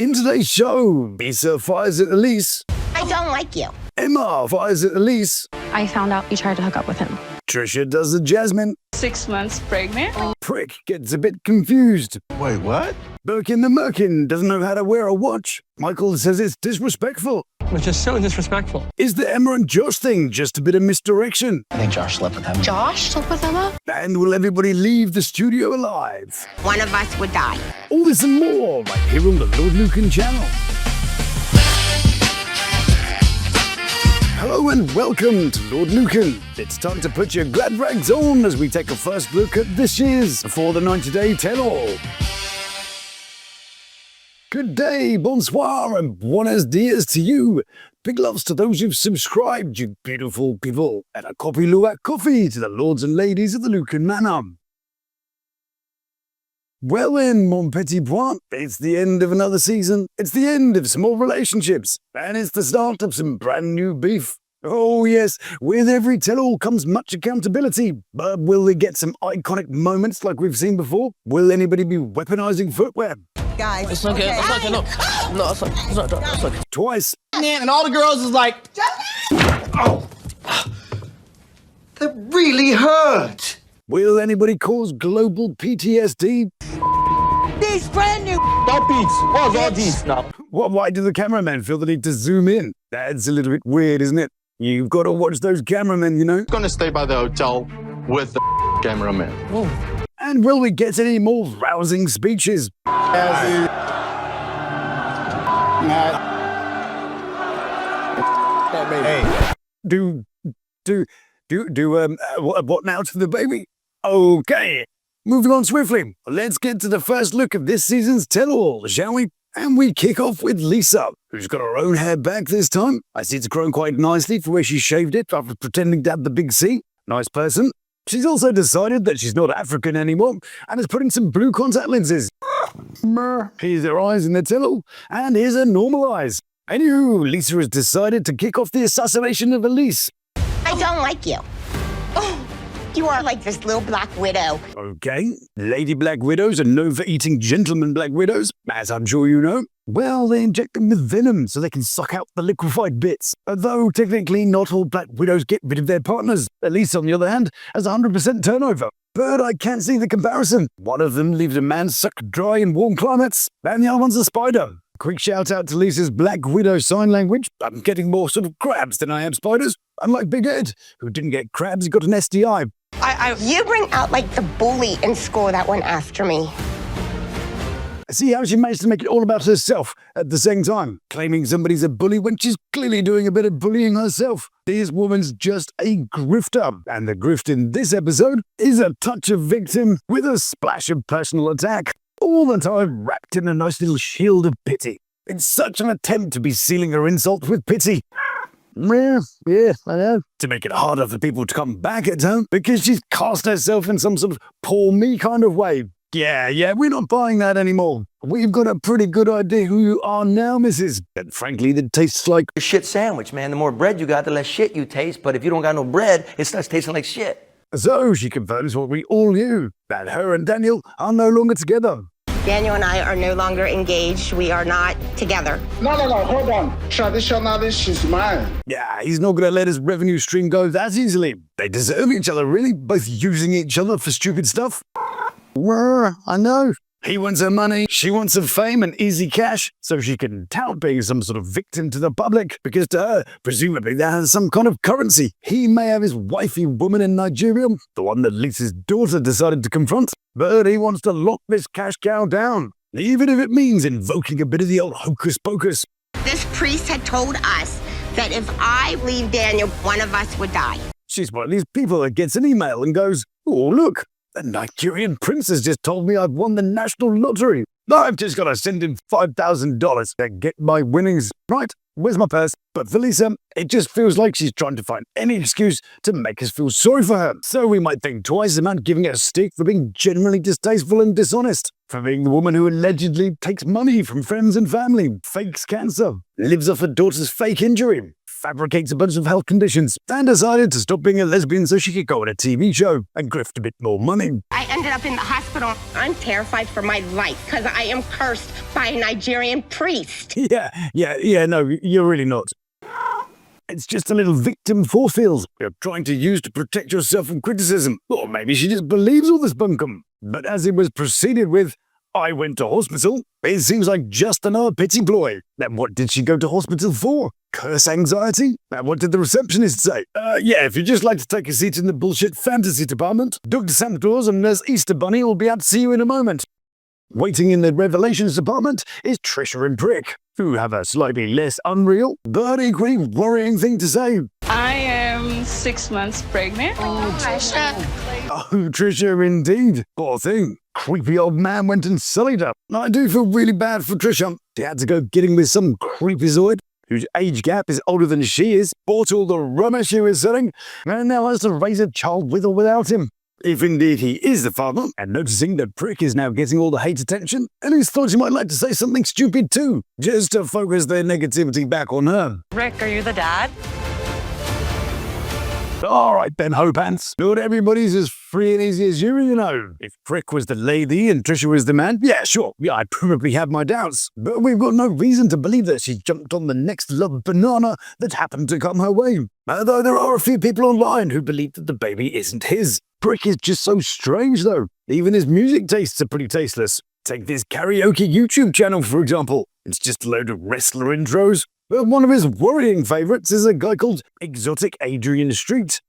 In today's show, Lisa fires at Elise. I don't like you. Emma fires at Elise. I found out you tried to hook up with him. Trisha does the Jasmine. 6 months pregnant. Prick gets a bit confused. Wait, what? Birkin the Merkin doesn't know how to wear a watch. Michael says it's disrespectful. It's just so disrespectful. Is the Emma and Josh thing just a bit of misdirection? I think Josh slept with him. Josh slept with Emma? And will everybody leave the studio alive? One of us would die. All this and more right here on the Lawd Lukan Channel. Hello and welcome to Lawd Lukan. It's time to put your glad rags on as we take a first look at this year's For the 90-Day Tell-All. Good day, bonsoir, and buenos dias to you. Big loves to those who've subscribed, you beautiful people. And a coffee luwak coffee to the lords and ladies of the Lukan Manor. Well then, mon petit point, it's the end of another season. It's the end of some more relationships. And it's the start of some brand new beef. Oh yes, with every tell-all comes much accountability. But will we get some iconic moments like we've seen before? Will anybody be weaponizing footwear? Guys, It's okay. It's okay. No, it's okay. Twice. And all the girls is like, oh, that really hurt. Will anybody cause global PTSD? these brand new Stop beats. What's all these now? Why do the cameramen feel the need to zoom in? That's a little bit weird, isn't it? You've got to watch those cameramen, you know? Gonna stay by the hotel with the cameraman. And will we get any more rousing speeches? What now to the baby? Okay, moving on swiftly. Let's get to the first look of this season's tell-all, shall we? And we kick off with Lisa, who's got her own hair back this time. I see it's grown quite nicely for where she shaved it after pretending to have the big C. Nice person. She's also decided that she's not African anymore and is putting some blue contact lenses. Here's her eyes in the tell-all, and here's her normal eyes. Anywho, Lisa has decided to kick off the assassination of Elise. I don't like you. Oh, you are like this little black widow. Okay, lady black widows are known for eating gentleman black widows, as I'm sure you know. Well, they inject them with venom so they can suck out the liquefied bits. Although, technically, not all black widows get rid of their partners. Elise, on the other hand, has 100% turnover. But I can't see the comparison. One of them leaves a man sucked dry in warm climates, and the other one's a spider. Quick shout out to Lisa's Black Widow sign language. I'm getting more sort of crabs than I am spiders. Unlike Big Ed, who didn't get crabs, he got an STI. You bring out like the bully in school that went after me. See how she managed to make it all about herself at the same time, claiming somebody's a bully when she's clearly doing a bit of bullying herself. This woman's just a grifter, and the grift in this episode is a touch of victim with a splash of personal attack, all the time wrapped in a nice little shield of pity. It's such an attempt to be sealing her insult with pity. Yeah, I know. To make it harder for people to come back at her, because she's cast herself in some sort of poor me kind of way. Yeah, we're not buying that anymore. We've got a pretty good idea who you are now, Mrs. And frankly, that tastes like A shit sandwich, man. The more bread you got, the less shit you taste. But if you don't got no bread, it starts tasting like shit. So she confirms what we all knew, that her and Daniel are no longer together. Daniel and I are no longer engaged. We are not together. No, hold on. Traditionally, she's mine. Yeah, he's not going to let his revenue stream go that easily. They deserve each other, really, both using each other for stupid stuff. I know. He wants her money, she wants her fame and easy cash, so she can tout being some sort of victim to the public, because to her, presumably that has some kind of currency. He may have his wifey woman in Nigeria, the one that Lisa's daughter decided to confront, but he wants to lock this cash cow down, even if it means invoking a bit of the old hocus pocus. This priest had told us that if I leave Daniel, one of us would die. She's one of these people that gets an email and goes, oh look, the Nigerian prince has just told me I've won the national lottery. I've just got to send him $5,000 to get my winnings. Right, where's my purse? But for Lisa, it just feels like she's trying to find any excuse to make us feel sorry for her. So we might think twice about giving her a stick for being genuinely distasteful and dishonest. For being the woman who allegedly takes money from friends and family, fakes cancer, lives off her daughter's fake injury, fabricates a bunch of health conditions, and decided to stop being a lesbian so she could go on a TV show and grift a bit more money. I ended up in the hospital. I'm terrified for my life because I am cursed by a Nigerian priest. Yeah, no, you're really not. It's just a little victim force field you're trying to use to protect yourself from criticism. Or maybe she just believes all this bunkum. But as it was proceeded with, I went to hospital, it seems like just another pity ploy. Then what did she go to hospital for? Curse anxiety? And what did the receptionist say? Yeah, if you'd just like to take a seat in the bullshit fantasy department, Dr. Santa Claus and Nurse Easter Bunny will be out to see you in a moment. Waiting in the Revelations department is Trisha and Prick, who have a slightly less unreal, but equally worrying thing to say. I am 6 months pregnant. Oh, Trisha. Oh, Trisha indeed. Poor thing. Creepy old man went and sullied her. I do feel really bad for Trisha. She had to go getting with some creepyzoid whose age gap is older than she is, bought all the rubbish she was selling, and now has to raise a child with or without him. If indeed he is the father, and noticing that Prick is now getting all the hate attention, Elise thought she might like to say something stupid too, just to focus their negativity back on her. Rick, are you the dad? Alright then, Hopants. Not everybody's as free and easy as you know. If Prick was the lady and Trisha was the man, yeah, sure, I'd probably have my doubts. But we've got no reason to believe that she jumped on the next love banana that happened to come her way. Although there are a few people online who believe that the baby isn't his. Prick is just so strange though. Even his music tastes are pretty tasteless. Take this karaoke YouTube channel for example. It's just a load of wrestler intros. But one of his worrying favourites is a guy called Exotic Adrian Street,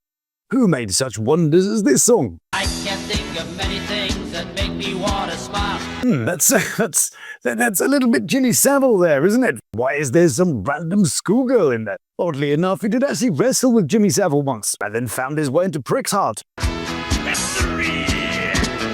who made such wonders as this song. I can't think of many things that make me want to smile. That's a little bit Jimmy Savile there, isn't it? Why is there some random schoolgirl in there? Oddly enough, he did actually wrestle with Jimmy Savile once, and then found his way into Prick's heart.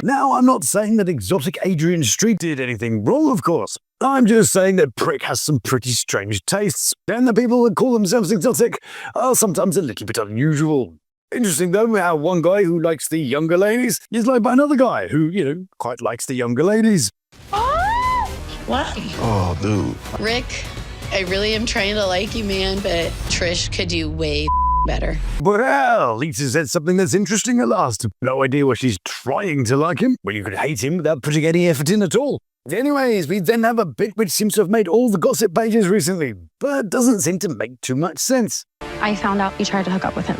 Now, I'm not saying that Exotic Adrian Street did anything wrong, of course. I'm just saying that Prick has some pretty strange tastes, and the people that call themselves exotic are sometimes a little bit unusual. Interesting though how one guy who likes the younger ladies is liked by another guy who, quite likes the younger ladies. What? Oh, dude. Rick, I really am trying to like you, man, but Trish could do way better. Well, Lisa said something that's interesting at last. No idea why she's trying to like him when you could hate him without putting any effort in at all. Anyways, we then have a bit which seems to have made all the gossip pages recently, but doesn't seem to make too much sense. I found out you tried to hook up with him.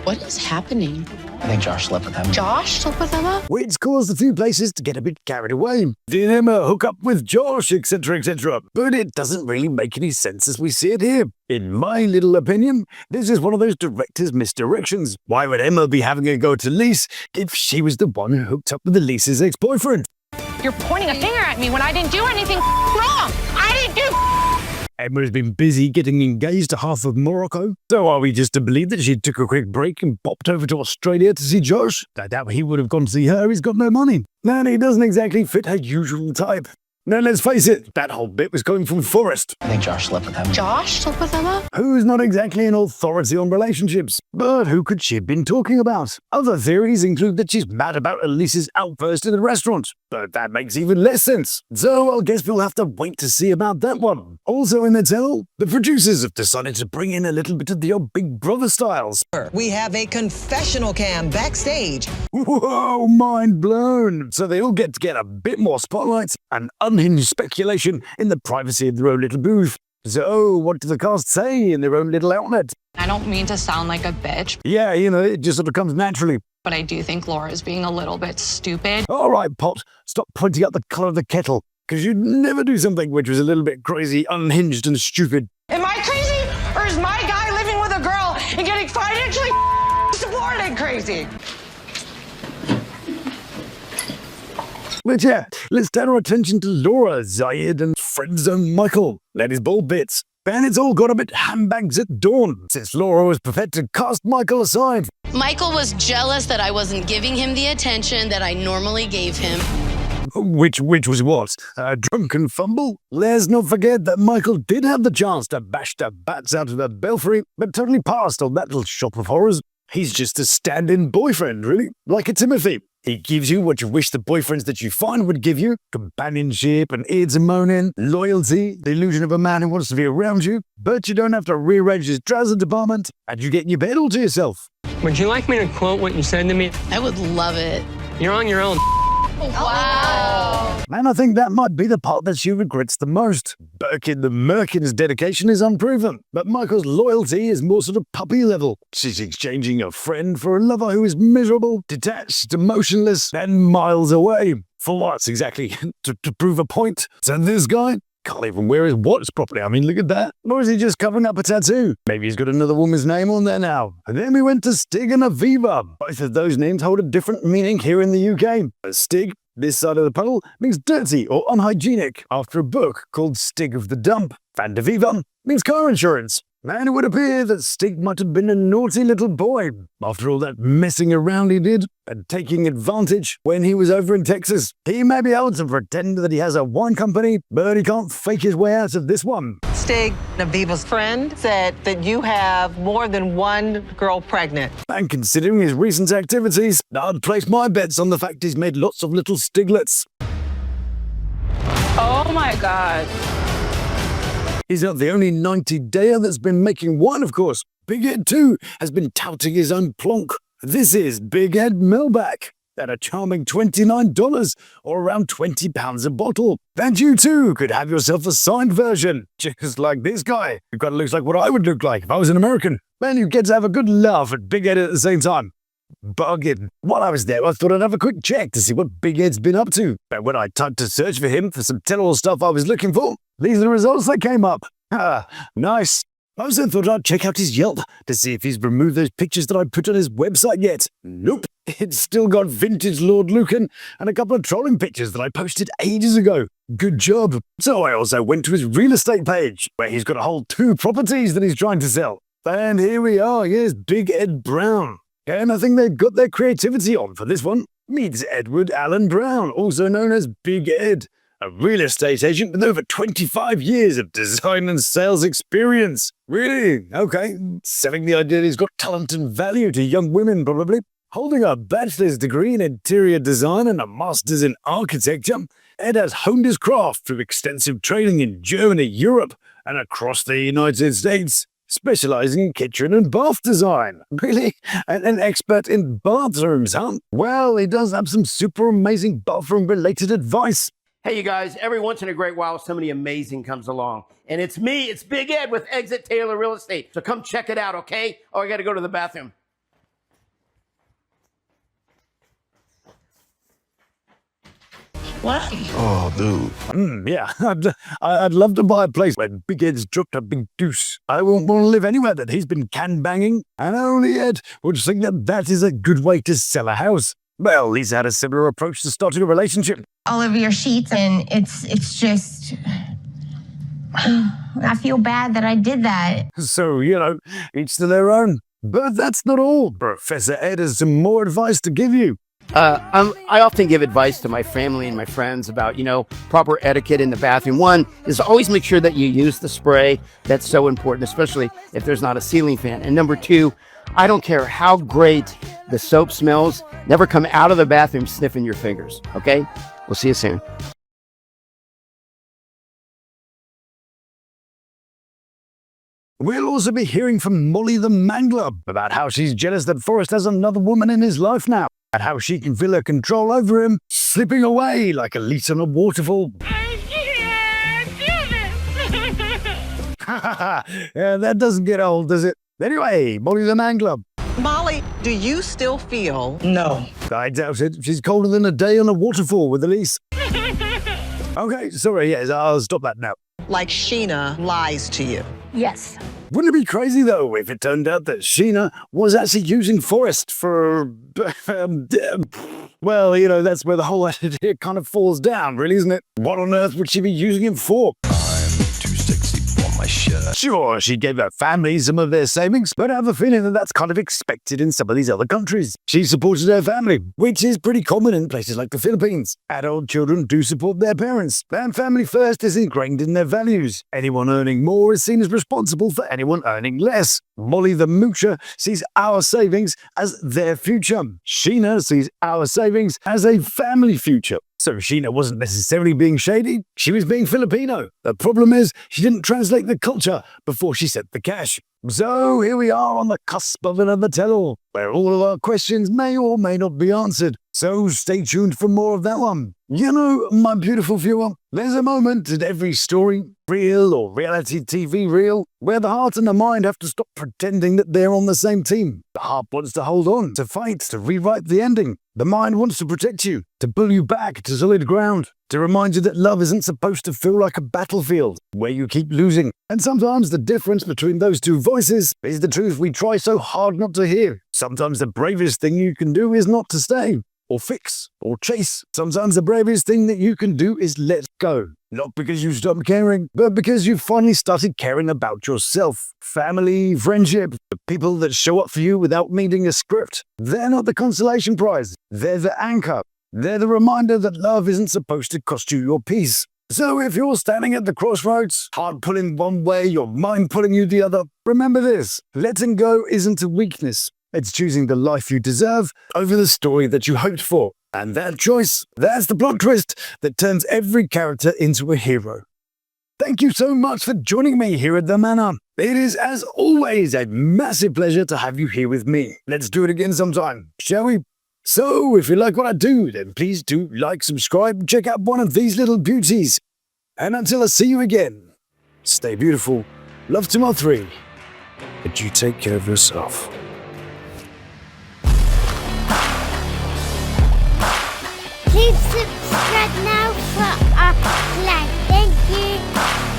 What is happening? I think Josh slept with him. Josh? Slept with Emma? Which caused a few places to get a bit carried away. Did Emma hook up with Josh, etc., etc.? But it doesn't really make any sense as we see it here. In my little opinion, this is one of those director's misdirections. Why would Emma be having a go at Elise if she was the one who hooked up with Elise's ex-boyfriend? You're pointing a finger at me when I didn't do anything wrong. I didn't do. Emma has been busy getting engaged to half of Morocco. So are we just to believe that she took a quick break and popped over to Australia to see Josh? I doubt he would have gone to see her, he's got no money. And he doesn't exactly fit her usual type. Now let's face it, that whole bit was coming from Forrest. I think Josh slept with him. Josh? Slept with Emma? Who's not exactly an authority on relationships. But who could she have been talking about? Other theories include that she's mad about Elise's outburst in the restaurant. But that makes even less sense. So I guess we'll have to wait to see about that one. Also in the tell, the producers have decided to bring in a little bit of the old Big Brother styles. We have a confessional cam backstage. Whoa, mind blown. So they all get to get a bit more spotlight and unhinged speculation in the privacy of their own little booth. So what do the cast say in their own little outlet? I don't mean to sound like a bitch, Yeah, it just sort of comes naturally. but I do think Laura's being a little bit stupid. All right, Pot, stop pointing out the colour of the kettle, because you'd never do something which was a little bit crazy, unhinged and stupid. Am I crazy? Or is my guy living with a girl and getting financially supported crazy? But yeah, let's turn our attention to Laura, Zayed, and friendzone Michal. That is ball bits. And it's all got a bit handbags at dawn, since Laura was prepared to cast Michal aside. Michael was jealous that I wasn't giving him the attention that I normally gave him. Which was what? A drunken fumble? Let's not forget that Michal did have the chance to bash the bats out of the belfry, but totally passed on that little shop of horrors. He's just a stand-in boyfriend, really, like a Timothy. He gives you what you wish the boyfriends that you find would give you: companionship and ears and moaning, loyalty, the illusion of a man who wants to be around you, but you don't have to rearrange his trouser department, and you get in your bed all to yourself. Would you like me to quote what you said to me? I would love it. You're on your own. Wow. And I think that might be the part that she regrets the most. Birkin the Merkin's dedication is unproven, but Michael's loyalty is more sort of puppy level. She's exchanging a friend for a lover who is miserable, detached, emotionless, and miles away. For what exactly? to prove a point? So this guy can't even wear his watch properly. I mean, look at that. Or is he just covering up a tattoo? Maybe he's got another woman's name on there now. And then we went to Stig and Aviva. Both of those names hold a different meaning here in the UK. Stig, this side of the puddle, means dirty or unhygienic, after a book called Stig of the Dump. And Aviva means car insurance. And it would appear that Stig might have been a naughty little boy after all that messing around he did and taking advantage when he was over in Texas. He may be able to pretend that he has a wine company, but he can't fake his way out of this one. Stig, Aviva's friend, said that you have more than one girl pregnant. And considering his recent activities, I'd place my bets on the fact he's made lots of little Stiglets. Oh my God. He's not the only 90-dayer that's been making wine, of course. Big Ed, too, has been touting his own plonk. This is Big Ed Millback at a charming $29 or around £20 a bottle. And you, too, could have yourself a signed version, just like this guy, who kind of looks like what I would look like if I was an American. And you get to have a good laugh at Big Ed at the same time. Bargain. While I was there, I thought I'd have a quick check to see what Big Ed's been up to. But when I typed to search for him for some tell-all stuff I was looking for, these are the results that came up. Ah, nice. I also thought I'd check out his Yelp to see if he's removed those pictures that I put on his website yet. Nope. It's still got vintage Lawd Lukan and a couple of trolling pictures that I posted ages ago. Good job. So I also went to his real estate page, where he's got a whole 2 properties that he's trying to sell. And here we are. Here's Big Ed Brown. And I think they've got their creativity on for this one. Meets Edward Allen Brown, also known as Big Ed, a real estate agent with over 25 years of design and sales experience. Really? Okay. Selling the idea that he's got talent and value to young women, probably. Holding a bachelor's degree in interior design and a master's in architecture, Ed has honed his craft through extensive training in Germany, Europe, and across the United States. Specializing in kitchen and bath design. Really? An expert in bathrooms, huh? Well, he does have some super amazing bathroom-related advice. Hey, you guys, every once in a great while, somebody amazing comes along. And it's me, it's Big Ed with Exit Taylor Real Estate. So come check it out, okay? Oh, I got to go to the bathroom. What? Oh, dude. Yeah, I'd love to buy a place where Big Ed's dropped a big deuce. I won't want to live anywhere that he's been can-banging, and only Ed would think that that is a good way to sell a house. Well, he's had a similar approach to starting a relationship. All over your sheets, and it's just... I feel bad that I did that. So, each to their own. But that's not all. Professor Ed has some more advice to give you. I often give advice to my family and my friends about, proper etiquette in the bathroom. One is always make sure that you use the spray. That's so important, especially if there's not a ceiling fan. And number 2, I don't care how great the soap smells, never come out of the bathroom sniffing your fingers, okay? We'll see you soon. We'll also be hearing from Molly the Mangler about how she's jealous that Forrest has another woman in his life now, and how she can feel her control over him slipping away like Elise on a waterfall. I can't do this. Yeah, that doesn't get old, does it? Anyway, Molly the Mangler. Molly, do you still feel? No. I doubt it. She's colder than a day on a waterfall with Elise. Okay, sorry, yes, I'll stop that now. Like Sheena lies to you? Yes. Wouldn't it be crazy, though, if it turned out that Sheena was actually using Forrest for... well, that's where the whole idea kind of falls down, really, isn't it? What on earth would she be using him for? I'm too sexy for on my shirt. Sure, she gave her family some of their savings, but I have a feeling that that's kind of expected in some of these other countries. She supported her family, which is pretty common in places like the Philippines. Adult children do support their parents, and family first is ingrained in their values. Anyone earning more is seen as responsible for anyone earning less. Molly the Moocher sees our savings as their future. Sheena sees our savings as a family future. So Sheena wasn't necessarily being shady, she was being Filipino. The problem is, she didn't translate the culture before she sent the cash. So here we are on the cusp of another tell-all, where all of our questions may or may not be answered. So stay tuned for more of that one. You know, my beautiful viewer, there's a moment in every story, real or reality TV real, where the heart and the mind have to stop pretending that they're on the same team. The heart wants to hold on, to fight, to rewrite the ending. The mind wants to protect you, to pull you back to solid ground, to remind you that love isn't supposed to feel like a battlefield where you keep losing. And sometimes the difference between those two voices is the truth we try so hard not to hear. Sometimes the bravest thing you can do is not to stay, or fix, or chase. Sometimes the bravest thing that you can do is let go. Not because you stopped caring, but because you finally started caring about yourself. Family, friendship, the people that show up for you without needing a script. They're not the consolation prize. They're the anchor. They're the reminder that love isn't supposed to cost you your peace. So if you're standing at the crossroads, heart pulling one way, your mind pulling you the other, remember this: letting go isn't a weakness. It's choosing the life you deserve over the story that you hoped for. And that choice, that's the plot twist that turns every character into a hero. Thank you so much for joining me here at The Manor. It is, as always, a massive pleasure to have you here with me. Let's do it again sometime, shall we? So, if you like what I do, then please do like, subscribe, and check out one of these little beauties. And until I see you again, stay beautiful, love to my three, and you take care of yourself. Please subscribe now for our live. Thank you.